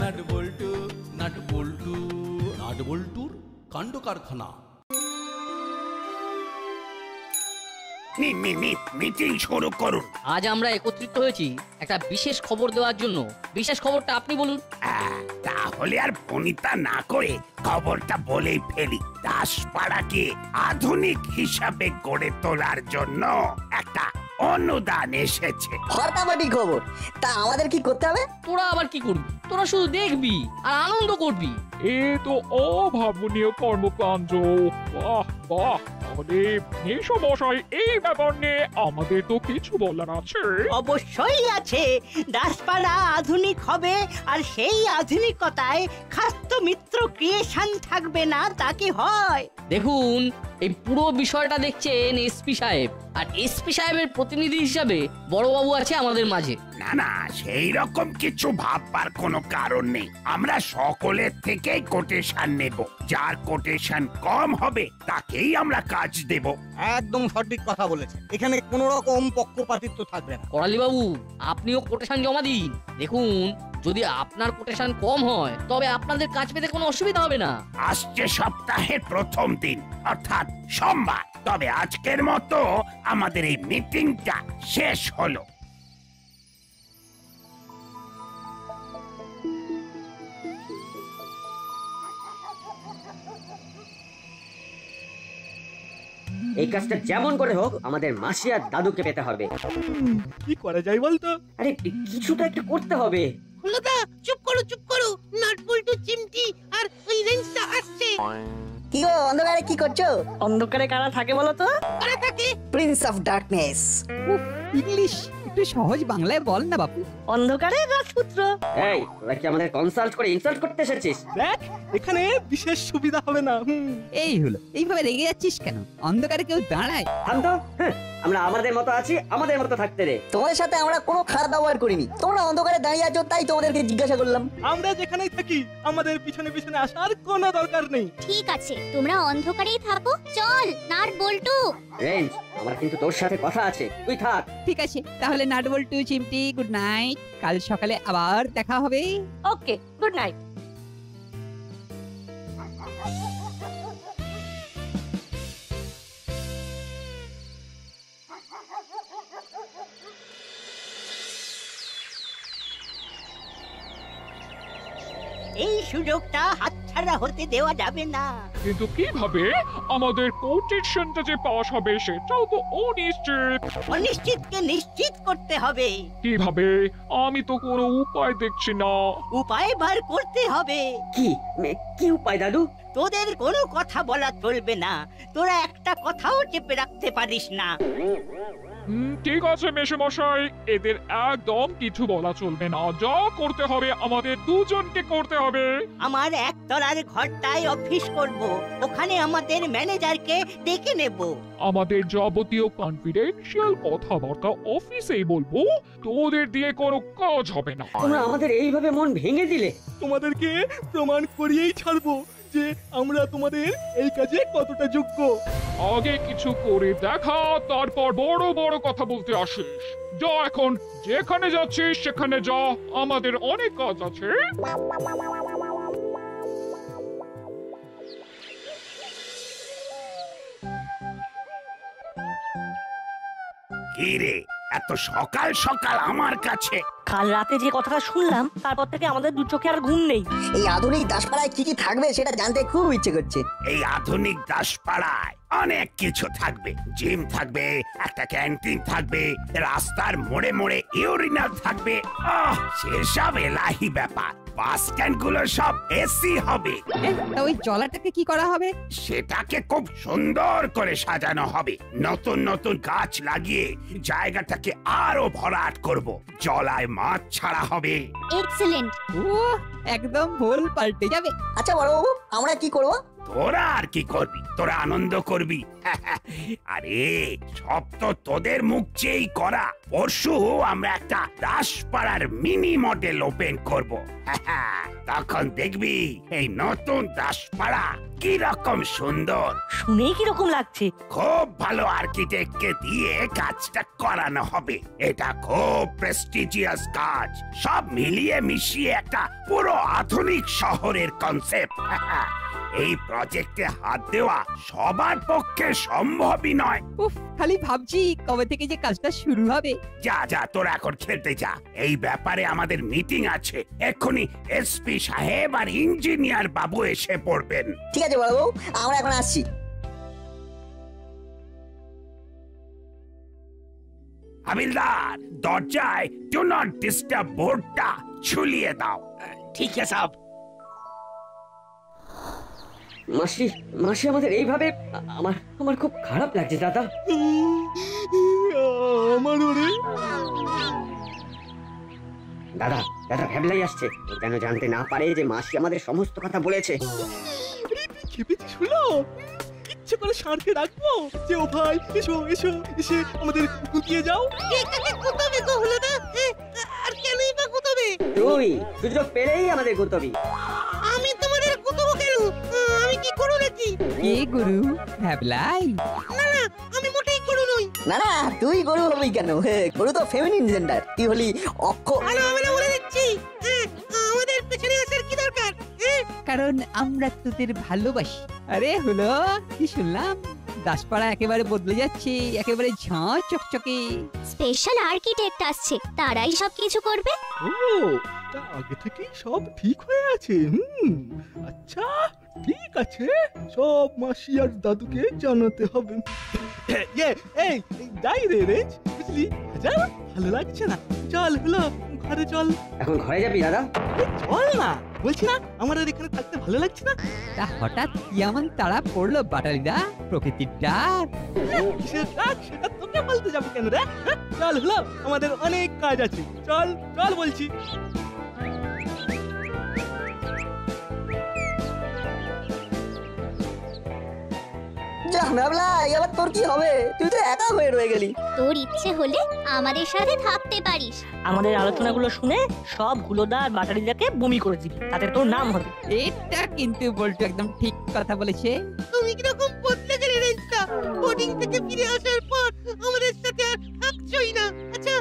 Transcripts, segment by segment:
Nut বল্টু nut বল্টু nut বল্টুর কাণ্ড কারখানা। মিটিং শুরু করুন। আজ আমরা একত্রিত হয়েছি একটা বিশেষ খবর দেওয়ার জন্য। বিশেষ খবরটা আপনি বলুন। তাহলে আর ফোনিতা না করে খবরটা বলেই ফেলি। দাসপাড়াকে আধুনিক হিসাবে গড়ে তোলার জন্য একটা অনুদান এসেছে। ফাটাফাটি খবর। তা আমাদের কি করতে হবে? তোরা আবার কি করবি? তোরা শুধু দেখবি আর আনন্দ করবি। এ তো অভাবনীয় কর্মকাণ্ড। বাহ বাহ। তাহলে মশাই, এই ব্যাপার নিয়ে আমাদের তো কিছু বলার আছে। অবশ্যই আছে। দাসপাড়া আধুনিক হবে, আর সেই আধুনিকতায় খাস্ত মিত্র ক্রিয়েশন থাকবে না, তা কি হয়? দেখুন, এই পুরো বিষয়টা দেখছেন এসপি সাহেব, আর এসপি সাহেবের প্রতিনিধি হিসাবে বড়বাবু আছে আমাদের মাঝে। না না, সেই রকম কিছু ভাববার কোনো কারণ নেই। আমরা সকলের থেকেই কোটেশন নেব। যার কোটেশন কম হবে তাকেই আমরা কাজ দেব। একদম সঠিক কথা বলেছেন। এখানে কোনো রকম পক্ষপাতিত্ব থাকবে না। করালি বাবু, আপনিও কোটেশন জমা দিন। দেখুন, যদি আপনার কোটেশন কম হয় তবে আপনাদের কাজ পেতে কোনো অসুবিধা হবে না। আসছে সপ্তাহের প্রথম দিন অর্থাৎ সোমবার। তবে আজকের মতো আমাদের এই মিটিংটা শেষ হলো। এই কাজটা যেমন করে হোক আমাদের মাসি আর দাদুকে পেতে হবে। কি করা যায় বলতো? আরে কিছুটা একটু করতে হবে। হলোদা, চুপ করো। নাট বল্টু, চিমটি আর ওই রেঞ্জটা আসছে। কি গো, অন্ধকারে কি করছো? অন্ধকারে কারা থাকে বলো তো? কারা থাকে? Prince of darkness. ইংলিশ একটু সহজ বাংলায় বল না বাপু। অন্ধকারের রাজপুত্র। এই, তোরা কি আমাদের কনসাল্ট করে ইনসাল্ট করতে এসেছিস? দেখ, এখানে বিশেষ সুবিধা হবে না। এই হলো, এইভাবে রেগে যাচ্ছিস কেন? অন্ধকারে কেউ দাঁড়ায়? থাম তো। আমরা আমাদের মতো আছি, আমাদের মতো থাকতে রে। তোমাদের সাথে আমরা কোনো খারাপ ব্যবহার করিনি। তোমরা অন্ধকারে দাঁড়িয়ে আছো তাই তোমাদেরকে জিজ্ঞাসা করলাম। আমরা যেখানেই থাকি আমাদের পিছনে পিছনে আসার কোনো দরকার নেই। ঠিক আছে, তোমরা অন্ধকারেই থাকো। চল নাট বল্টু। রেঞ্জ, আমার কিন্তু তোর সাথে কথা আছে, তুই থাক। ঠিক আছে, তাহলে নাট বল্টু, চিমটি, গুড নাইট। কাল সকালে আবার দেখা হবে। ওকে, গুড নাইট। এই সুযোগটা হাতছাড়া হতে দেওয়া যাবে না। কিন্তু কিভাবে আমাদের কোটেশনটা যে পাস হবে সেটাও তো অনিশ্চিত। অনিশ্চিতকে নিশ্চিত করতে হবে। কিভাবে? আমি তো কোনো উপায় দেখছি না। উপায় বার করতে হবে। কি উপায় দাদু? তোদের কোনো কথা বলা চলবে না। তোরা একটা কথাও চেপে রাখতে পারিস না। ঠিক আছে মেশমশাই, এদের একদম কিছু বলা চলবে না। যা করতে হবে আমাদের দুজনকে করতে হবে। আমার একতলার ঘরটায় অফিস করব। ওখানে আমাদের ম্যানেজারকে ডেকে নেব। আমাদের যাবতীয় কনফিডেন্সিয়াল কথাবার্তা অফিসেই বলবো। তোদের দিয়ে কোনো কাজ হবে না। তোমরা আমাদের এইভাবে মন ভেঙে দিলে। তোমাদেরকে প্রমাণ করিয়েই ছাড়বো যে আমরা তোমাদের এই কাজে কতটা যোগ্য। আগে কিছু করে দেখা, তারপর বড় বড় কথা বলতে আসিস। যা, এখন যেখানে যাচ্ছিস সেখানে যা, আমাদের অনেক কাজ আছে। কি রে, এত সকাল সকাল আমার কাছে? কাল রাতে যে কথাটা শুনলাম তারপর থেকে আমাদের দু চোখে আর ঘুম নেই। এই আধুনিক দাসপাড়ায় কি কি থাকবে সেটা জানতে খুব ইচ্ছে করছে। এই আধুনিক দাসপাড়ায় অনেক কিছু থাকবে। জিম থাকবে, একটা ক্যান্টিন থাকবে, রাস্তার মোড়ে মোড়ে ইউরিনাল থাকবে। সেসব এলাহি ব্যাপার। বাস স্ট্যান্ড গুলো সব এসি হবে। ওই জলাটাকে কি করা হবে? সেটাকে খুব সুন্দর করে সাজানো হবে। নতুন নতুন গাছ লাগিয়ে জায়গাটাকে আরো ভরাট করব। জলায় মাছ ছাড়া হবে। এক্সেলেন্ট। একদম ভুল পাল্টে যাবে। আচ্ছা বড়বাবু, আমরা কি করব? তোরা আর কি করবি? তোরা আনন্দ করবি। আরে সব তো তোদের মুখ চেয়েই করা। পরশু আমরা একটা দাসপাড়ার মিনি মডেল ওপেন করব। তখন দেখবি এই নতুন দাসপাড়া কি রকম সুন্দর। শুনে কি রকম লাগছে? খুব ভালো আর্কিটেক্টকে দিয়ে কাজটা করানো হবে। এটা খুব প্রেস্টিজিয়াস কাজ, সব মিলিয়ে মিশিয়ে একটা পুরো আধুনিক শহরের কনসেপ্ট। এই প্রজেক্টে হাত দেওয়া সবার পক্ষে সম্ভবই নয়। উফ, খালি ভাবছি কবে থেকে যে কাজটা শুরু হবে। যা যা, তোরা এখন খেলতে যা। এই ব্যাপারে আমাদের মিটিং আছে, এক্ষুনি এসপি সাহেব আর ইঞ্জিনিয়ার বাবু এসে পড়বেন। ঠিক আছে বড়বাবু, আমরা এখন আসছি। হাবিলদার, দরজায় ডু নট ডিস্টার্ব বোর্ডটা ঝুলিয়ে দাও। ঠিক আছে সাহেব। মাসি মাসি আমাদের এইভাবে আমার আমার খুব খারাপ লাগছে দাদা। আমারও রে। দাদা দাদা ভ্যাবলাই আসছে, ও যেন জানতে না পারে যে মাসি আমাদের সমস্ত কথা বলেছে। খেপেছি শুনো, ইচ্ছে করে সারকে ডাকবো যে ও ভাই এসো এসো, এসে আমাদের গুটিয়ে যাও। আর কেনই বা গুতবে? তুই সুযোগ পেলেই আমাদের গুতবি। আমি তোমাদের গুতবো কেন? আমি কি করু নাকি? এ গুরু ভ্যাবলাই। না না, আমি মোটেই করু নই। না না, তুই গরু হবি কেন? গরু তো ফেমিনিন জেন্ডার, তুই হলি অক্ষ। ভালো হবে না বলে দিচ্ছি। আমাদের পেছনে আসার কি দরকার? কারণ আমরা তোদের ভালোবাসি। আরে হলো কি শুনলাম, দাসপাড়া একেবারে বদলে যাচ্ছে, একেবারে ঝাঁ চকচকে। স্পেশাল আর্কিটেক্ট আসছে, তারাই সবকিছু করবে। ও, তা আগে থেকেই সব ঠিক হয়ে আছে। আচ্ছা ঠিক আছে, সব মাসি আর দাদুকে জানাতে হবে। এই যাই রে রে, বুঝলি? যা, ভালো লাগছে না, চল হলো ঘরে চল। এখন ঘরে যাবি দাদা? চল না, বলছি না আমার আর এখানে থাকতে ভালো লাগছে না। তা হঠাৎ কি এমন তারা পড়লো বাটালিদা? প্রকৃতির ডাক? কিসের ডাক সেটা তোকে বলতে যাবো কেন রে? চল হলো, আমাদের অনেক কাজ আছে, চল চল বলছি। যা ভাবলা, এবার তোর কি হবে? তুই তো একা হয়ে রয়ে গেলি। তোর ইচ্ছে হলে আমাদের সাথে থাকতে পারিস। আমাদের আলোচনাগুলো শুনে সব হুলোদা আর বাটারিদাকে বমি করে দিবি, তাতে তোর নাম হবে। এটা কিন্তু বলতো একদম ঠিক কথা বলেছে। তুমি কিরকম বদলে গেলে রেঞ্জটা? বোর্ডিং থেকে ফিরে আসার পর আমাদের সাথে আর থাকছই না। আচ্ছা,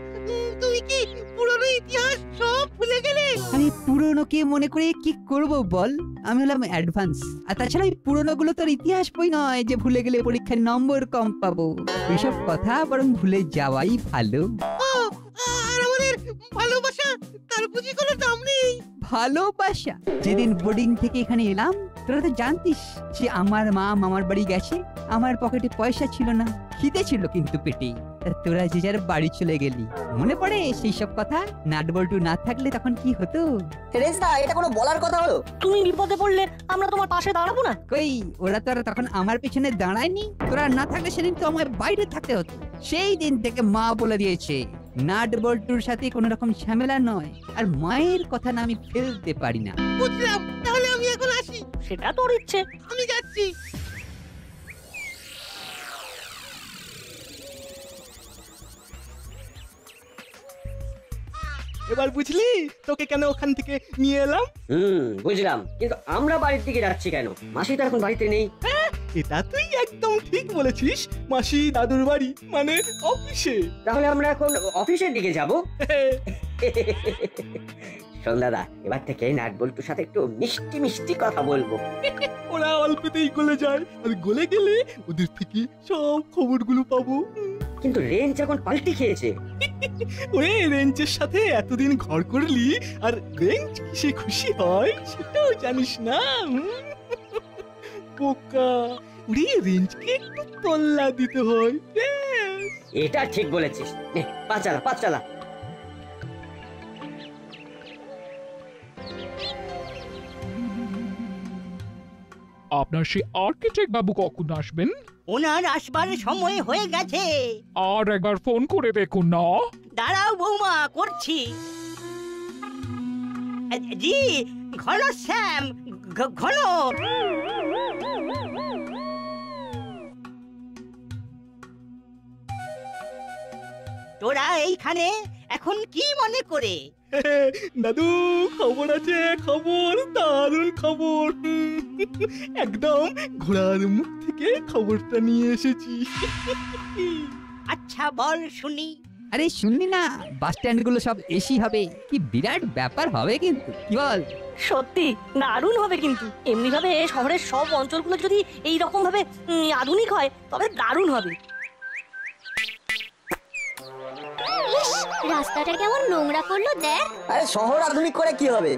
তুমি কি পুরনো ইতিহাস সব ভুলে গেলে? আমি পুরনোকে মনে করে কি করব বল? আমি হলাম অ্যাডভান্স। আর তাছাড়া এই পুরনোগুলো তোর ইতিহাস বই নয় যে ভুলে গেলে পরীক্ষায় নম্বর কম পাবো। এইসব কথা বরং ভুলে যাওয়াই ভালো। আর আমাদের ভালোবাসা, তার বুঝি কোনো দাম নেই? ভালোবাসা? যেদিন বোর্ডিং থেকে এখানে এলাম তোরা তো জানতিস যে আমার মা মামার বাড়ি গেছে, আমার পকেটে পয়সা ছিল না, খিদে ছিল কিন্তু পেটে। তোরা যে যার বাড়ি চলে গেলি, মনে পড়ে সেই সব কথা? নাটবল্টু না থাকলে তখন কি হতো? রেজদা, এটা কোনো বলার কথা হলো? তুমি বিপদে পড়লে আমরা তোমার পাশে দাঁড়াবো না? কই, ওরা তো আর তখন আমার পেছনে দাঁড়ায়নি। তোরা না থাকলে সেদিন তো আমার বাইরে থাকতে হতো। সেই দিন থেকে মা বলে দিয়েছে নাটবল্টুর সাথে কোনো রকম ঝামেলা নয়, আর মায়ের কথা না আমি ফেলতে পারি না। বুঝলাম, তাহলে আমি এখন আসি। সেটা তোর ইচ্ছে, আমি যাচ্ছি। এবার বুঝলি তোকে কেন ওখান থেকে নিয়ে এলাম? বুঝলাম, কিন্তু আমরা বাড়ির দিকে যাচ্ছি কেন? মাসি তো এখন বাড়িতে নেই। এটা তুই একদম ঠিক বলেছিস, মাসি দাদুর বাড়ি মানে অফিসে। তাহলে আমরা এখন অফিসের দিকে যাব। শোন দাদা, এবার থেকে নাটবল্টুর সাথে একটু মিষ্টি মিষ্টি কথা বলবো। ওরা অল্পতেই গলে যায়, আর গলে গেলে ওদের থেকে সব খবরগুলো পাবো। কিন্তু রেঞ্জ এখন পাল্টি খেয়েছে। ওরে, রেঞ্জের সাথে এতদিন ঘর করলি, আর রেঞ্জ কিসে খুশি হয় সেটাও জানিস না? বোকা, ওরে রেঞ্জকে একটু তল্লা দিতে হয়। এটা ঠিক বলেছিস। নে, পা চালা পা চালা। আপনার সেই আর্কিটেক্ট বাবু কখন আসবেন? ওনার আসবার সময় হয়ে গেছে। আর একবার ফোন করে দেখুন না। দাঁড়াও বৌমা, করছি। জি, ঘন শ্যাম, ঘন। তোরা এইখানে এখন কি মনে করে? দাদু খবর আছে, খবর, দারুণ খবর। একদম ঘোড়ার মুখ থেকে খবরটা নিয়ে এসেছি। আচ্ছা বল শুনি। আরে শুনলি না, বাস স্ট্যান্ড গুলো সব এসি হবে, কি বিরাট ব্যাপার হবে কিন্তু, কি বল? সত্যি দারুণ হবে, কিন্তু এমনি ভাবে শহরের সব অঞ্চলগুলো যদি এই রকম ভাবে আধুনিক হয় তবে দারুণ হবে। রাস্তাটা কেমন নোংরা করলো দেখ। আরে শহর আধুনিক করে কি হবে?